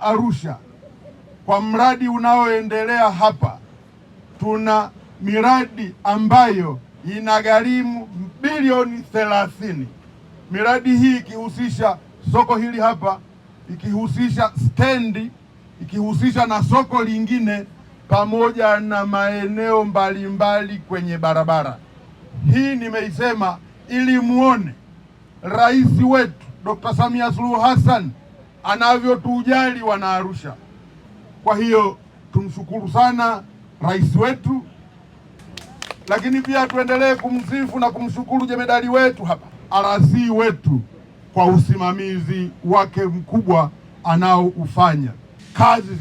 Arusha, kwa mradi unaoendelea hapa, tuna miradi ambayo inagharimu bilioni 30. Miradi hii ikihusisha soko hili hapa, ikihusisha stendi, ikihusisha na soko lingine, pamoja na maeneo mbalimbali kwenye barabara. Hii nimeisema ili muone rais wetu Dr. Samia Suluhu Hassan anavyotujali wana Arusha. Kwa hiyo tumshukuru sana rais wetu, lakini pia tuendelee kumsifu na kumshukuru jemedari wetu hapa, RC wetu, kwa usimamizi wake mkubwa anaoufanya. Kazi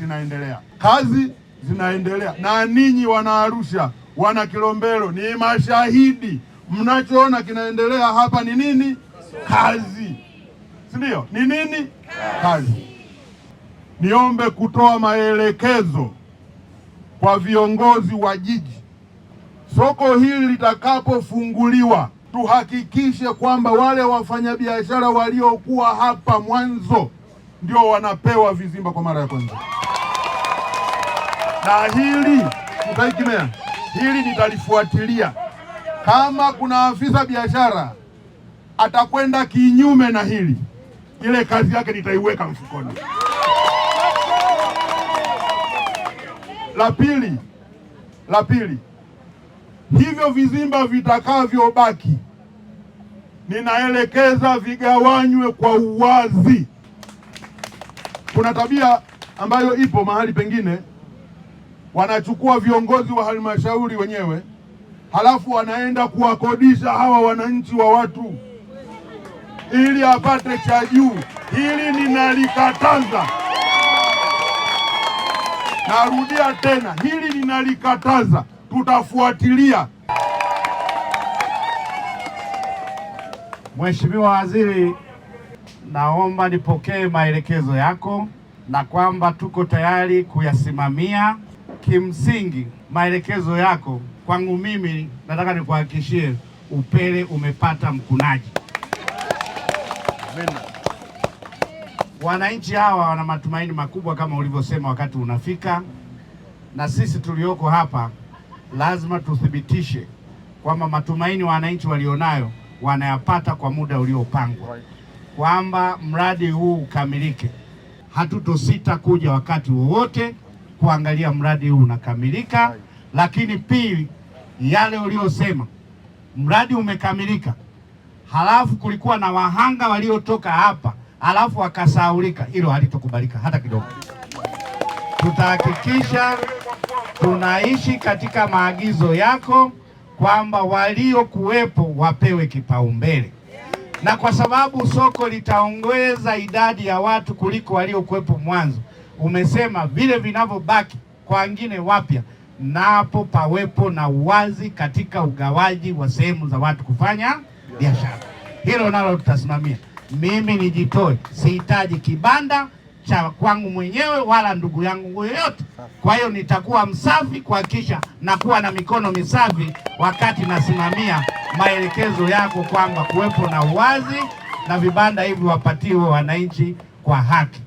zinaendelea, na ninyi wana Arusha, wana Kilombero ni mashahidi. Mnachoona kinaendelea hapa ni nini? Kazi, si ndio? Ni nini? Kazi. Niombe kutoa maelekezo kwa viongozi wa jiji, soko hili litakapofunguliwa, tuhakikishe kwamba wale wafanyabiashara waliokuwa hapa mwanzo ndio wanapewa vizimba kwa mara ya kwanza. Na hili nitalifuatilia. Kama kuna afisa biashara atakwenda kinyume na hili, ile kazi yake nitaiweka mfukoni. La pili, hivyo vizimba vitakavyobaki, ninaelekeza vigawanywe kwa uwazi. Kuna tabia ambayo ipo mahali pengine, wanachukua viongozi wa halmashauri wenyewe, halafu wanaenda kuwakodisha hawa wananchi wa watu ili apate cha juu. Hili ninalikataza. Narudia tena, hili ninalikataza. Tutafuatilia. Mheshimiwa Waziri, naomba nipokee maelekezo yako na kwamba tuko tayari kuyasimamia. Kimsingi maelekezo yako kwangu mimi, nataka nikuhakikishie upele umepata mkunaji. Amen. Wananchi hawa wana matumaini makubwa kama ulivyosema wakati unafika, na sisi tulioko hapa lazima tuthibitishe kwamba matumaini wananchi walionayo wanayapata kwa muda uliopangwa, kwamba mradi huu ukamilike. Hatutosita kuja wakati wowote kuangalia mradi huu unakamilika. Lakini pili, yale uliosema mradi umekamilika, halafu kulikuwa na wahanga waliotoka hapa halafu wakasahaulika, hilo halitokubalika hata kidogo. Tutahakikisha tunaishi katika maagizo yako kwamba waliokuwepo wapewe kipaumbele, na kwa sababu soko litaongeza idadi ya watu kuliko waliokuwepo mwanzo, umesema vile vinavyobaki kwa wengine wapya napo pawepo na uwazi katika ugawaji wa sehemu za watu kufanya biashara. Hilo nalo tutasimamia. Mimi nijitoe, sihitaji kibanda cha kwangu mwenyewe wala ndugu yangu yoyote. Kwa hiyo nitakuwa msafi kuhakikisha nakuwa na mikono misafi wakati nasimamia maelekezo yako kwamba kuwepo na uwazi na vibanda hivi wapatiwe wananchi kwa haki.